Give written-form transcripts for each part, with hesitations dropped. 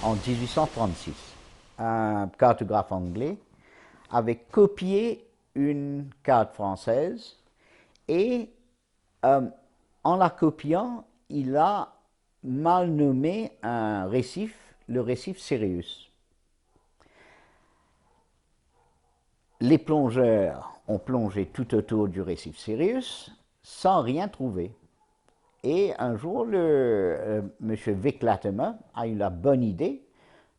en 1836. Un cartographe anglais avait copié une carte française et en la copiant, il a mal nommé un récif, le récif Sirius. Les plongeurs ont plongé tout autour du récif Sirius sans rien trouver. Et un jour, M. Vic Latimer a eu la bonne idée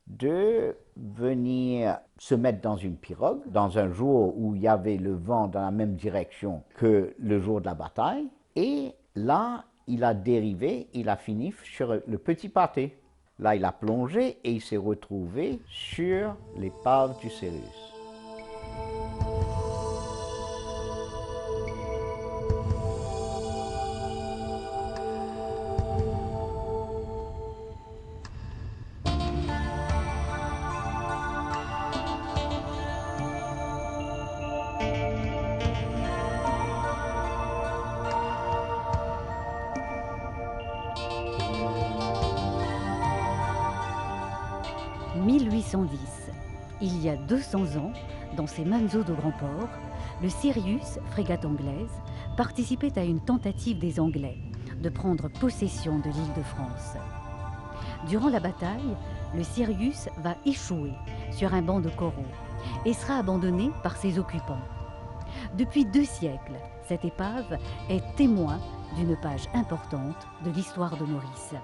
de venir se mettre dans une pirogue, dans un jour où il y avait le vent dans la même direction que le jour de la bataille. Et là, il a dérivé, il a fini sur le petit pâté. Là, il a plongé et il s'est retrouvé sur l'épave du Sirius. 1810. Il y a 200 ans, dans ces mêmes eaux de Grand Port, le Sirius, frégate anglaise, participait à une tentative des Anglais de prendre possession de l'île de France. Durant la bataille, le Sirius va échouer sur un banc de coraux et sera abandonné par ses occupants. Depuis 2 siècles, cette épave est témoin d'une page importante de l'histoire de Maurice.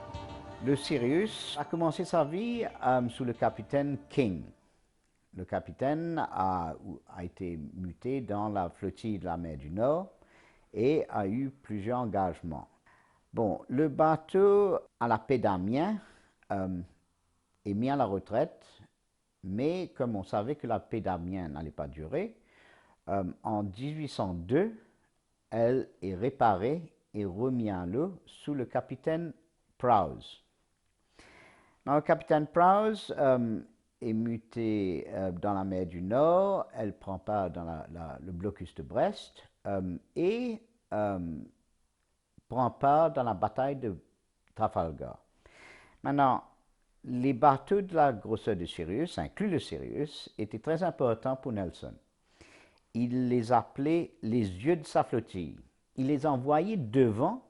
Le Sirius a commencé sa vie sous le capitaine King. Le capitaine a été muté dans la flottille de la mer du Nord et a eu plusieurs engagements. Bon, le bateau à la paix d'Amiens est mis à la retraite, mais comme on savait que la paix d'Amiens n'allait pas durer, en 1802, elle est réparée et remise à l'eau sous le capitaine Prowse. Le capitaine Prowse est muté dans la mer du Nord, elle prend part dans le blocus de Brest et prend part dans la bataille de Trafalgar. Maintenant, les bateaux de la grosseur de Sirius, inclus le Sirius, étaient très importants pour Nelson. Il les appelait les yeux de sa flottille. Il les envoyait devant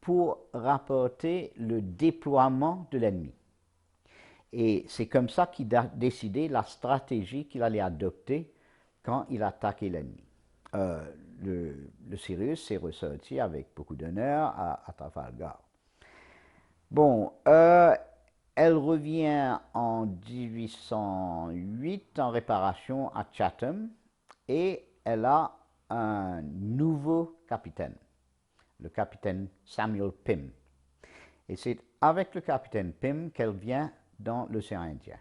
pour rapporter le déploiement de l'ennemi. Et c'est comme ça qu'il a décidé la stratégie qu'il allait adopter quand il attaquait l'ennemi. Le Sirius s'est ressorti avec beaucoup d'honneur à Trafalgar. Bon, elle revient en 1808 en réparation à Chatham et elle a un nouveau capitaine, le capitaine Samuel Pym. Et c'est avec le capitaine Pym qu'elle vient dans l'océan Indien.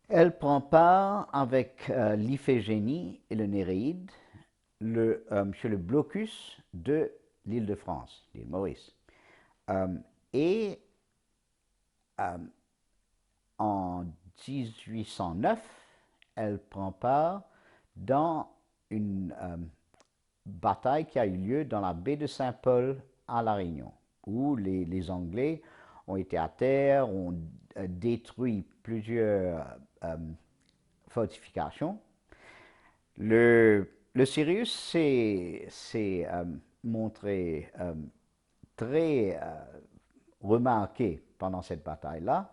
Elle prend part avec l'Iphigénie et le Néréide sur le blocus de l'île de France, l'île Maurice. Et en 1809, elle prend part dans une bataille qui a eu lieu dans la baie de Saint-Paul à La Réunion, où les Anglais ont été à terre, ont détruit plusieurs fortifications. Le Sirius s'est montré très remarqué pendant cette bataille-là,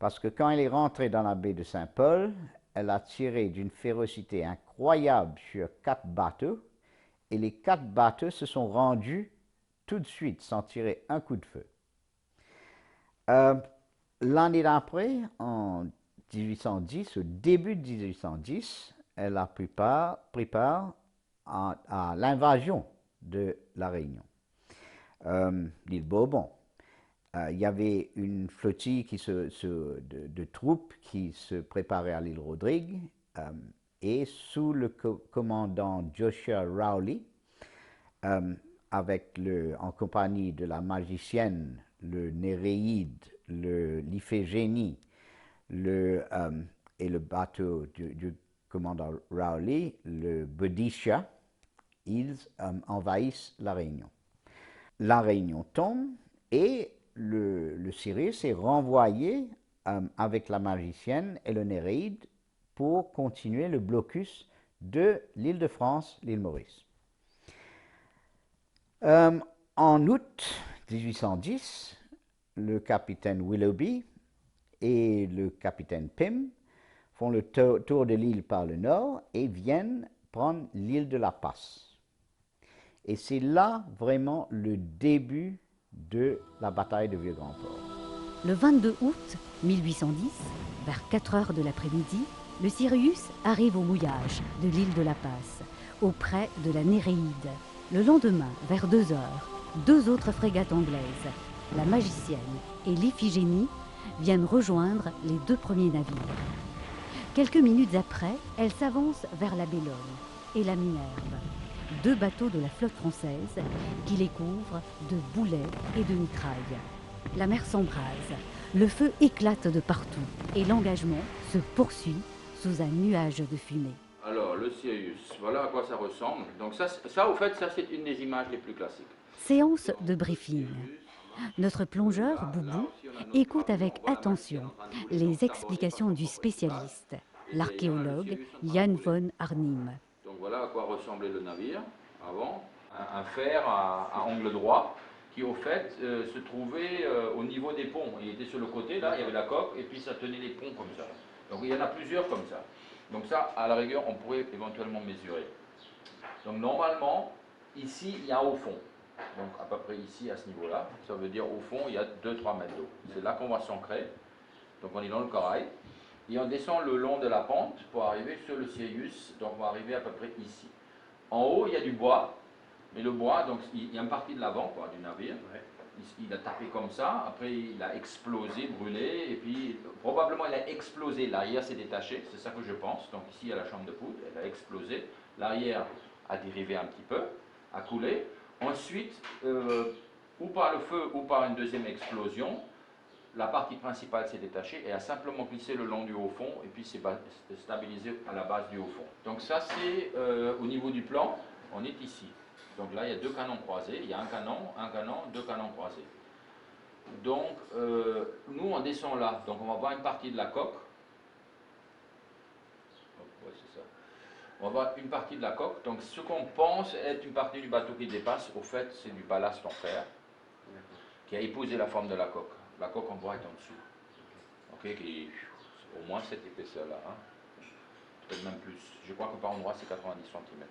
parce que quand elle est rentrée dans la baie de Saint-Paul, elle a tiré d'une férocité incroyable sur 4 bateaux, et les 4 bateaux se sont rendus tout de suite sans tirer un coup de feu. L'année d'après, en 1810, au début de 1810, elle a pris part à l'invasion de La Réunion, l'île Bourbon. Il y avait une flottille de troupes qui se préparait à l'île Rodrigue et sous le commandant Joshua Rowley, en compagnie de la magicienne, le Néréide, l'Iphigénie et le bateau du commandant Rowley, le Boadicea, ils envahissent La Réunion. La Réunion tombe et le Cyrus est renvoyé avec la magicienne et le Néréide pour continuer le blocus de l'île de France, l'île Maurice. En août 1810, le capitaine Willoughby et le capitaine Pym font le tour de l'île par le nord et viennent prendre l'île de la Passe. Et c'est là vraiment le début de la bataille de Vieux-Grand-Port. Le 22 août 1810, vers 4 heures de l'après-midi, le Sirius arrive au mouillage de l'île de la Passe, auprès de la Néréide. Le lendemain, vers 2 heures, 2 autres frégates anglaises, la Magicienne et l'Iphigénie, viennent rejoindre les 2 premiers navires. Quelques minutes après, elles s'avancent vers la Bellone et la Minerve, 2 bateaux de la flotte française qui les couvrent de boulets et de mitrailles. La mer s'embrase, le feu éclate de partout et l'engagement se poursuit sous un nuage de fumée. Alors, le Sirius, voilà à quoi ça ressemble. Donc ça au fait, ça c'est une des images les plus classiques. Séance de briefing. Notre plongeur, Boubou, écoute avec attention les explications du spécialiste, l'archéologue Jan von Arnim. Donc voilà à quoi ressemblait le navire avant. Un fer à angle droit qui au fait se trouvait au niveau des ponts. Il était sur le côté, là, il y avait la coque et puis ça tenait les ponts comme ça. Donc il y en a plusieurs comme ça. Donc ça, à la rigueur, on pourrait éventuellement mesurer. Donc normalement, ici, il y a un haut fond. Donc à peu près ici, à ce niveau-là, ça veut dire au fond, il y a 2-3 mètres d'eau. C'est là qu'on va s'ancrer. Donc on est dans le corail. Et on descend le long de la pente pour arriver sur le Sirius. Donc on va arriver à peu près ici. En haut, il y a du bois. Mais le bois, donc il y a une partie de l'avant du navire. Ouais. Il a tapé comme ça. Après, il a explosé, brûlé. Et puis, probablement, il a explosé. L'arrière s'est détaché. C'est ça que je pense. Donc ici, il y a la chambre de poudre. Elle a explosé. L'arrière a dérivé un petit peu, a coulé. Ensuite, ou par le feu ou par une deuxième explosion, la partie principale s'est détachée et a simplement glissé le long du haut fond et puis s'est stabilisé à la base du haut fond. Donc ça c'est au niveau du plan, on est ici. Donc là il y a 2 canons croisés, il y a un canon, 2 canons croisés. Donc nous on descend là, donc on va voir une partie de la coque. Ouais, c'est ça. On va voir une partie de la coque. Donc ce qu'on pense être une partie du bateau qui dépasse, au fait c'est du ballast en fer qui a épousé la forme de la coque. La coque en bois est en dessous. Okay, qui est au moins cette épaisseur-là. Hein. Peut-être même plus. Je crois que par endroit c'est 90 cm.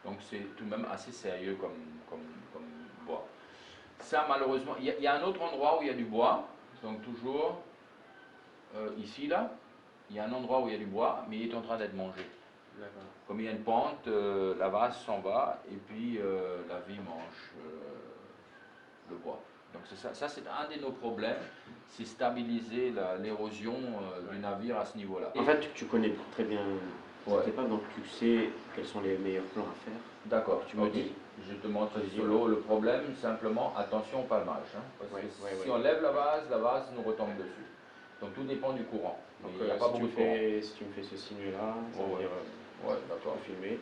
Donc c'est tout de même assez sérieux comme bois. Ça malheureusement, il y a un autre endroit où il y a du bois. Donc toujours ici là, il y a un endroit où il y a du bois, mais il est en train d'être mangé. Comme il y a une pente, la vase s'en va et puis la vie mange le bois. Donc ça c'est un de nos problèmes, c'est stabiliser l'érosion du navire à ce niveau-là. En fait, tu connais très bien cette époque, donc tu sais quels sont les meilleurs plans à faire. D'accord, tu me dis. Je te montre solo le problème, simplement attention au palmage. Hein, parce que si on lève la vase nous retombe dessus. Donc tout dépend du courant. Donc il y a pas beaucoup de courant. Si tu me fais ce signe-là, ça veut dire d'accord. filmer.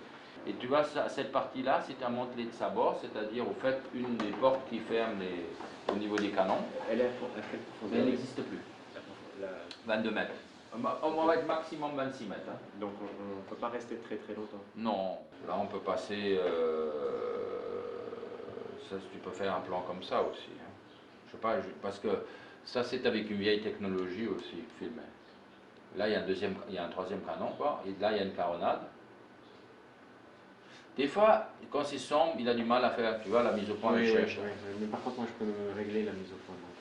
Et tu vois, cette partie-là, c'est un mantelet de sabord, c'est-à-dire au fait une des portes qui ferment au niveau des canons. Elle est à quelle profondeur? Elle n'existe plus. 22 mètres. On va être maximum 26 mètres. Hein. Donc on ne peut pas rester très très longtemps. Non, là on peut passer. Tu peux faire un plan comme ça aussi. Hein. Je sais pas, parce que ça c'est avec une vieille technologie aussi filmée. Là il y a un troisième canon, quoi, et là il y a une caronade. Des fois, quand c'est sombre, il a du mal à faire, tu vois, la mise au point. Oui, mais par contre, moi, je peux me régler la mise au point. Donc,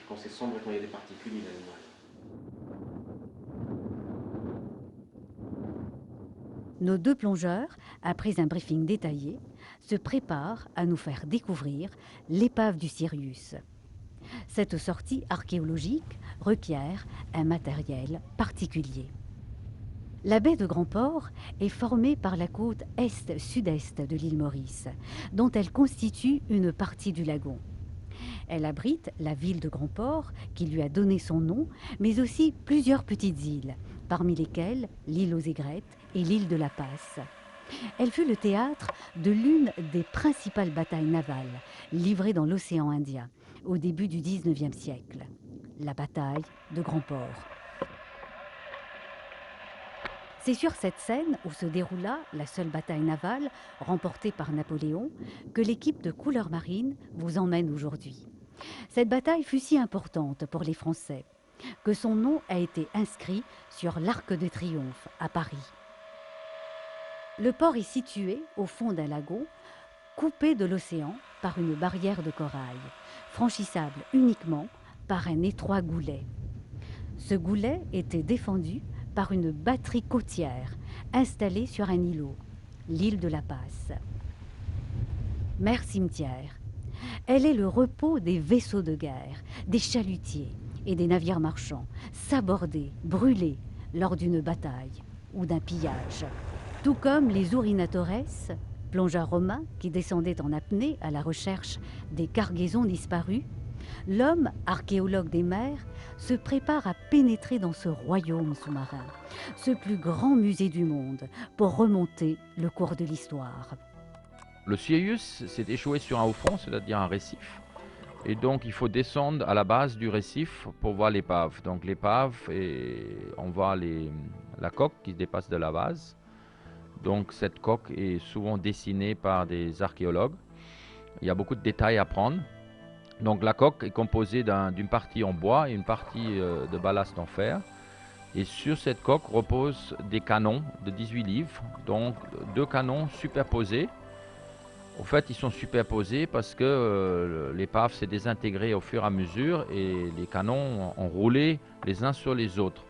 quand c'est sombre, quand il y a des particules, il a du mal. Nos 2 plongeurs, après un briefing détaillé, se préparent à nous faire découvrir l'épave du Sirius. Cette sortie archéologique requiert un matériel particulier. La baie de Grand-Port est formée par la côte est-sud-est de l'île Maurice, dont elle constitue une partie du lagon. Elle abrite la ville de Grand-Port, qui lui a donné son nom, mais aussi plusieurs petites îles, parmi lesquelles l'île aux Aigrettes et l'île de la Passe. Elle fut le théâtre de l'une des principales batailles navales livrées dans l'océan Indien au début du XIXe siècle, la bataille de Grand Port. C'est sur cette scène où se déroula la seule bataille navale remportée par Napoléon que l'équipe de Couleurs Marines vous emmène aujourd'hui. Cette bataille fut si importante pour les Français que son nom a été inscrit sur l'Arc de Triomphe à Paris. Le port est situé au fond d'un lagon, coupé de l'océan par une barrière de corail, franchissable uniquement par un étroit goulet. Ce goulet était défendu par une batterie côtière installée sur un îlot, l'île de la Passe. Mer cimetière, elle est le repos des vaisseaux de guerre, des chalutiers et des navires marchands, sabordés, brûlés lors d'une bataille ou d'un pillage. Tout comme les ourinatores, plongeurs romains qui descendaient en apnée à la recherche des cargaisons disparues, l'homme, archéologue des mers, se prépare à pénétrer dans ce royaume sous-marin, ce plus grand musée du monde, pour remonter le cours de l'histoire. Le Sirius s'est échoué sur un haut fond, c'est-à-dire un récif. Et donc il faut descendre à la base du récif pour voir l'épave. Donc l'épave, on voit la coque qui dépasse de la base. Donc cette coque est souvent dessinée par des archéologues. Il y a beaucoup de détails à prendre. Donc la coque est composée d'une partie en bois et une partie de ballast en fer. Et sur cette coque reposent des canons de 18 livres. Donc 2 canons superposés. En fait, ils sont superposés parce que l'épave s'est désintégrée au fur et à mesure et les canons ont roulé les uns sur les autres.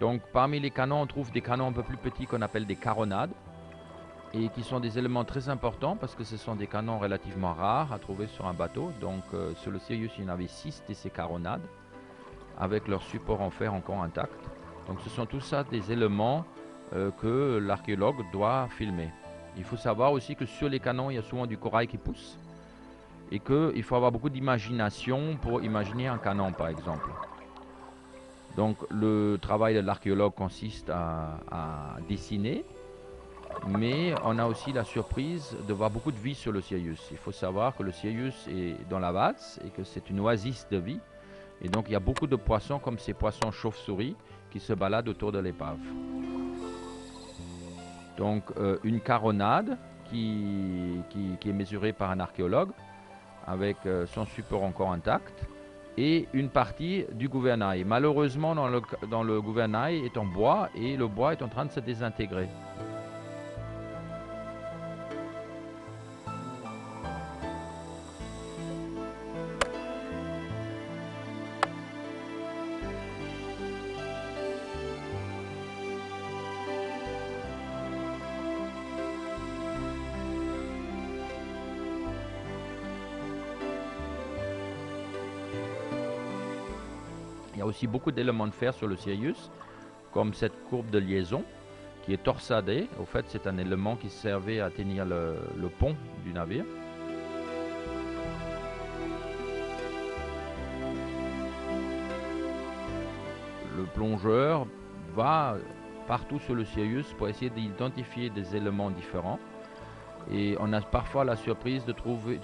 Donc parmi les canons, on trouve des canons un peu plus petits qu'on appelle des caronades et qui sont des éléments très importants parce que ce sont des canons relativement rares à trouver sur un bateau. Donc sur le Sirius, il y en avait 6 de ces caronades avec leur support en fer encore intact. Donc ce sont tout ça des éléments que l'archéologue doit filmer. Il faut savoir aussi que sur les canons, il y a souvent du corail qui pousse et qu'il faut avoir beaucoup d'imagination pour imaginer un canon par exemple. Donc le travail de l'archéologue consiste à dessiner, mais on a aussi la surprise de voir beaucoup de vie sur le Sirius. Il faut savoir que le Sirius est dans la base et que c'est une oasis de vie. Et donc il y a beaucoup de poissons comme ces poissons chauves-souris qui se baladent autour de l'épave. Donc une caronade qui est mesurée par un archéologue avec son support encore intact. Et une partie du gouvernail. Malheureusement, dans le gouvernail est en bois et le bois est en train de se désintégrer. Il y a aussi beaucoup d'éléments de fer sur le Sirius, comme cette courbe de liaison qui est torsadée. Au fait, c'est un élément qui servait à tenir le pont du navire. Le plongeur va partout sur le Sirius pour essayer d'identifier des éléments différents. Et on a parfois la surprise de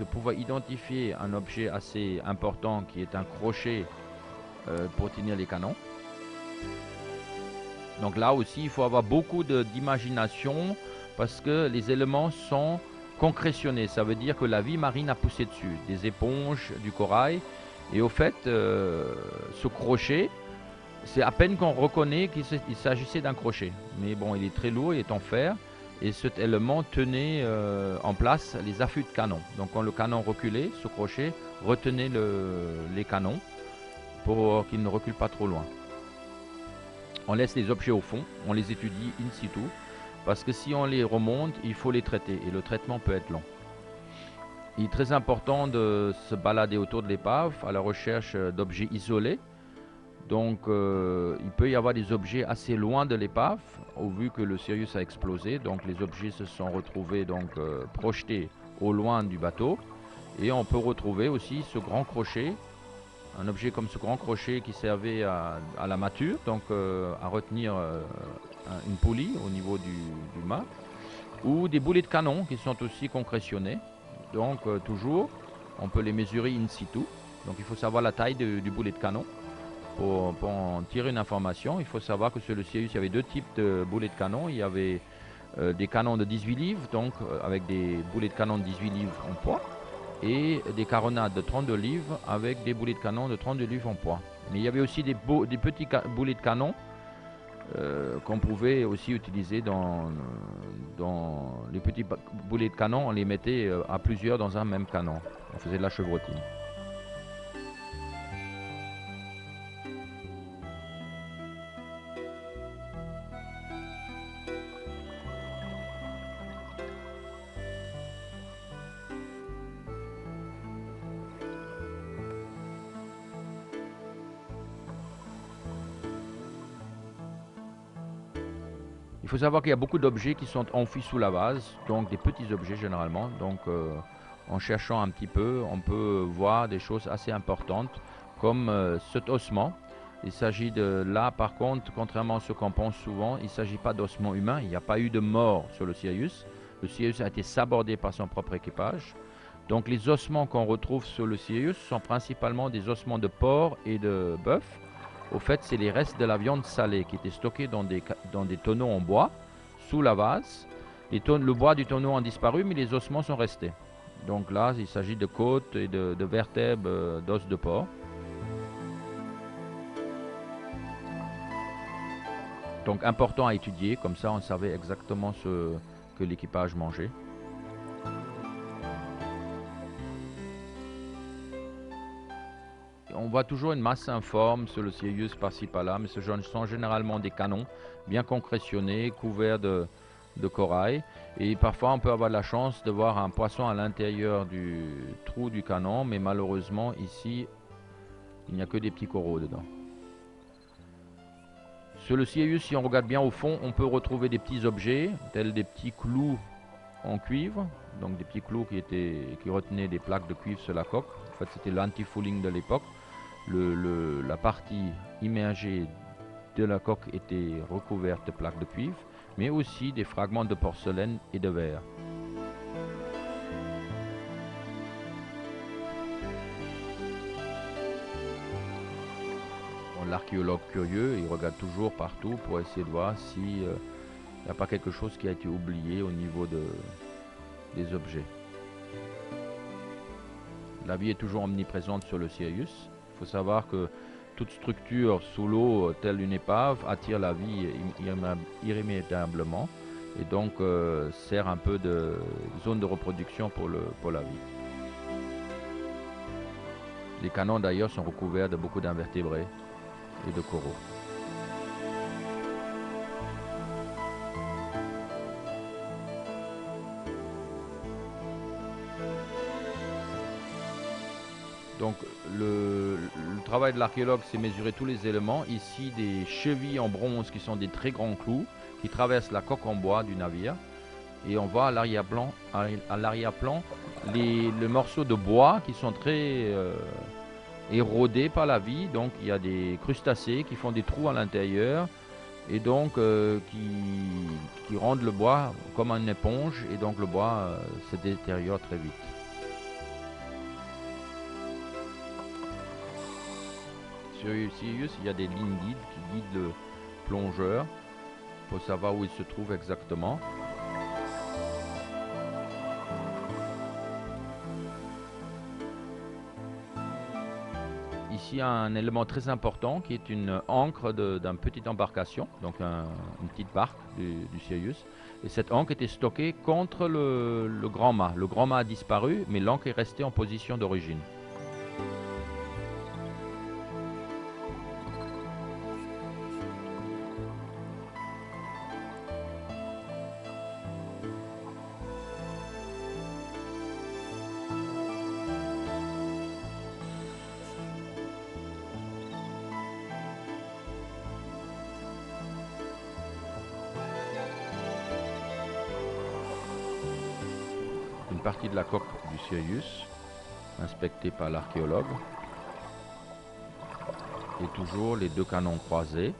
pouvoir identifier un objet assez important qui est un crochet pour tenir les canons. Donc là aussi, il faut avoir beaucoup d'imagination parce que les éléments sont concrétionnés. Ça veut dire que la vie marine a poussé dessus, des éponges, du corail. Et au fait, ce crochet, c'est à peine qu'on reconnaît qu'il s'agissait d'un crochet. Mais bon, il est très lourd, il est en fer. Et cet élément tenait en place les affûts de canon. Donc quand le canon reculait, ce crochet retenait les canons pour qu'ils ne reculent pas trop loin. On laisse les objets au fond, on les étudie in situ, parce que si on les remonte, il faut les traiter, et le traitement peut être long. Il est très important de se balader autour de l'épave à la recherche d'objets isolés. Donc il peut y avoir des objets assez loin de l'épave, au vu que le Sirius a explosé, donc les objets se sont retrouvés projetés au loin du bateau. Et on peut retrouver aussi ce grand crochet un objet comme ce grand crochet qui servait à la mâture, donc à retenir une poulie au niveau du mât, ou des boulets de canon qui sont aussi concrétionnés. Donc toujours, on peut les mesurer in situ. Donc il faut savoir la taille du boulet de canon. Pour en tirer une information, il faut savoir que sur le Sirius, il y avait deux types de boulets de canon. Il y avait des canons de 18 livres, donc avec des boulets de canon de 18 livres en poids, et des caronades de 32 livres avec des boulets de canon de 32 livres en poids. Mais il y avait aussi des petits boulets de canon qu'on pouvait aussi utiliser dans les petits boulets de canon. On les mettait à plusieurs dans un même canon. On faisait de la chevrotine. Il faut savoir qu'il y a beaucoup d'objets qui sont enfouis sous la vase, donc des petits objets généralement. Donc en cherchant un petit peu, on peut voir des choses assez importantes comme cet ossement. Il s'agit de là, par contre, contrairement à ce qu'on pense souvent, il ne s'agit pas d'ossement humain. Il n'y a pas eu de mort sur le Sirius. Le Sirius a été sabordé par son propre équipage. Donc les ossements qu'on retrouve sur le Sirius sont principalement des ossements de porc et de bœuf. Au fait, c'est les restes de la viande salée qui étaient stockés dans des tonneaux en bois, sous la vase. Le bois du tonneau a disparu, mais les ossements sont restés. Donc là, il s'agit de côtes et de vertèbres d'os de porc. Donc important à étudier, comme ça on savait exactement ce que l'équipage mangeait. On voit toujours une masse informe sur le Sirius par-ci par-là, mais ce sont généralement des canons bien concrétionnés, couverts de corail. Et parfois on peut avoir la chance de voir un poisson à l'intérieur du trou du canon, mais malheureusement ici, il n'y a que des petits coraux dedans. Sur le Sirius, si on regarde bien au fond, on peut retrouver des petits objets, tels des petits clous en cuivre, donc des petits clous qui retenaient des plaques de cuivre sur la coque. En fait, c'était l'anti-fouling de l'époque. La partie immergée de la coque était recouverte de plaques de cuivre, mais aussi des fragments de porcelaine et de verre. L'archéologue curieux, il regarde toujours partout pour essayer de voir s'il n'y a pas quelque chose qui a été oublié au niveau des objets. La vie est toujours omniprésente sur le Sirius. Il faut savoir que toute structure sous l'eau, telle une épave, attire la vie irrémédiablement et donc sert un peu de zone de reproduction pour la vie. Les canons d'ailleurs sont recouverts de beaucoup d'invertébrés et de coraux. Donc le travail de l'archéologue, c'est mesurer tous les éléments. Ici, des chevilles en bronze qui sont des très grands clous qui traversent la coque en bois du navire. Et on voit à l'arrière-plan les morceaux de bois qui sont très érodés par la vie. Donc il y a des crustacés qui font des trous à l'intérieur et donc qui rendent le bois comme une éponge et donc le bois se détériore très vite. Sur Sirius, il y a des lignes guides qui guident le plongeur pour savoir où il se trouve exactement. Ici, il y a un élément très important qui est une ancre d'une petite embarcation, donc une petite barque du Sirius. Et cette ancre était stockée contre le grand mât. Le grand mât a disparu, mais l'ancre est restée en position d'origine. Une partie de la coque du Sirius, inspectée par l'archéologue. et toujours les deux canons croisés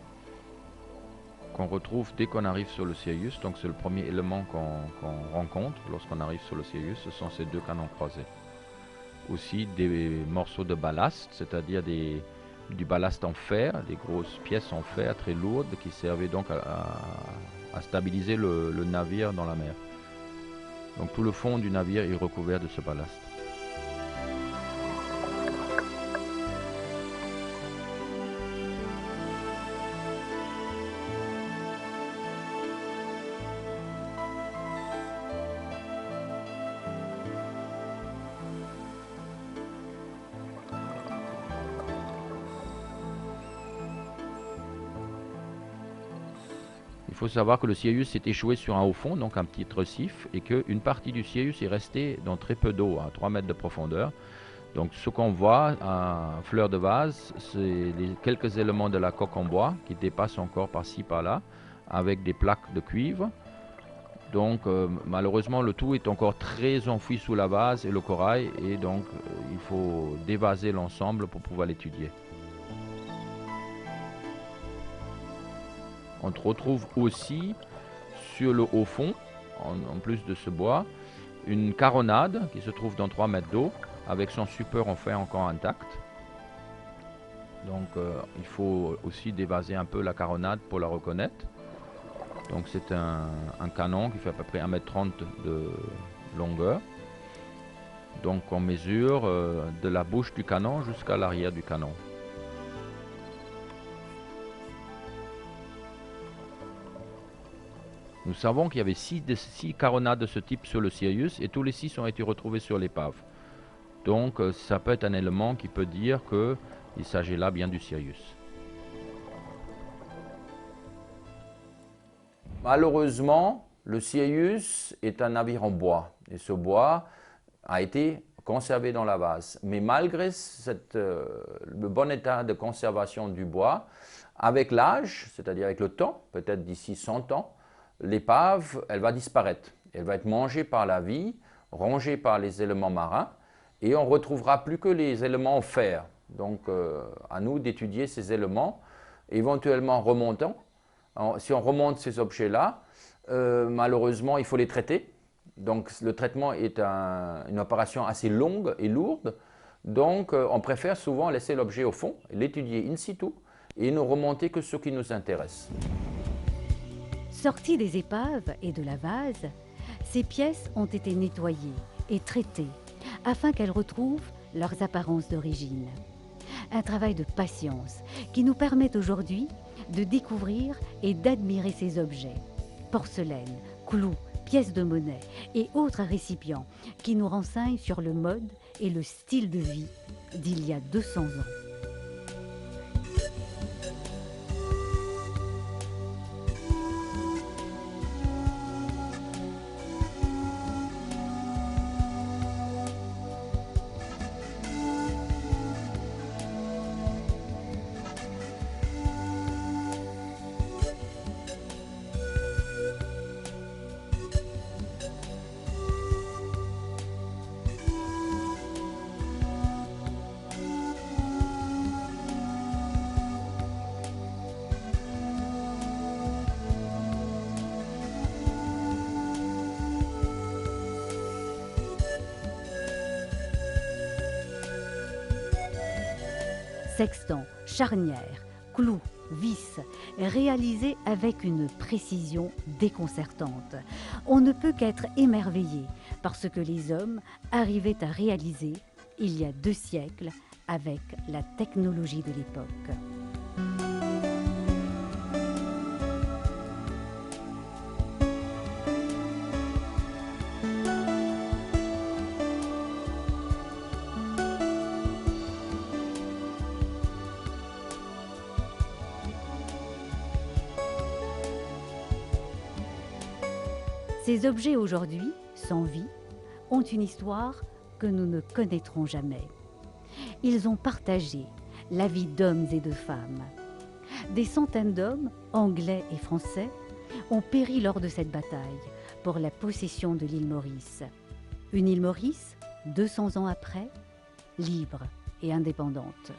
qu'on retrouve dès qu'on arrive sur le Sirius. Donc c'est le premier élément qu'on rencontre lorsqu'on arrive sur le Sirius, ce sont ces deux canons croisés. Aussi des morceaux de ballast, c'est-à-dire du ballast en fer, des grosses pièces en fer très lourdes qui servaient donc à stabiliser le navire dans la mer. Donc tout le fond du navire est recouvert de ce ballast. Il faut savoir que le Sirius s'est échoué sur un haut fond, donc un petit récif, et qu'une partie du Sirius est restée dans très peu d'eau, à 3 mètres de profondeur. Donc ce qu'on voit à fleur de vase, c'est quelques éléments de la coque en bois qui dépassent encore par-ci par-là, avec des plaques de cuivre. Donc malheureusement le tout est encore très enfoui sous la vase et le corail, et donc il faut dévaser l'ensemble pour pouvoir l'étudier. On retrouve aussi sur le haut fond, en plus de ce bois, une caronade qui se trouve dans 3 mètres d'eau avec son support en fer encore intact. Donc il faut aussi dévaser un peu la caronade pour la reconnaître. Donc c'est un canon qui fait à peu près 1,30 m de longueur. Donc on mesure de la bouche du canon jusqu'à l'arrière du canon. Nous savons qu'il y avait 6 caronades de ce type sur le Sirius et tous les 6 ont été retrouvés sur l'épave. Donc ça peut être un élément qui peut dire qu'il s'agit là bien du Sirius. Malheureusement, le Sirius est un navire en bois et ce bois a été conservé dans la vase. Mais malgré le bon état de conservation du bois, avec l'âge, c'est-à-dire avec le temps, peut-être d'ici 100 ans, l'épave, elle va disparaître. Elle va être mangée par la vie, rongée par les éléments marins, et on ne retrouvera plus que les éléments en fer. Donc, à nous d'étudier ces éléments, éventuellement remontant. Alors, si on remonte ces objets-là, malheureusement, il faut les traiter. Donc, le traitement est une opération assez longue et lourde. Donc, on préfère souvent laisser l'objet au fond, l'étudier in situ, et ne remonter que ce qui nous intéresse. Sorties des épaves et de la vase, ces pièces ont été nettoyées et traitées afin qu'elles retrouvent leurs apparences d'origine. Un travail de patience qui nous permet aujourd'hui de découvrir et d'admirer ces objets. Porcelaine, clous, pièces de monnaie et autres récipients qui nous renseignent sur le mode et le style de vie d'il y a 200 ans. Sextant, charnière, clous, vis, réalisés avec une précision déconcertante. On ne peut qu'être émerveillé par ce que les hommes arrivaient à réaliser il y a 2 siècles avec la technologie de l'époque. Ces objets aujourd'hui, sans vie, ont une histoire que nous ne connaîtrons jamais. Ils ont partagé la vie d'hommes et de femmes. Des centaines d'hommes, anglais et français, ont péri lors de cette bataille pour la possession de l'île Maurice. Une île Maurice, 200 ans après, libre et indépendante.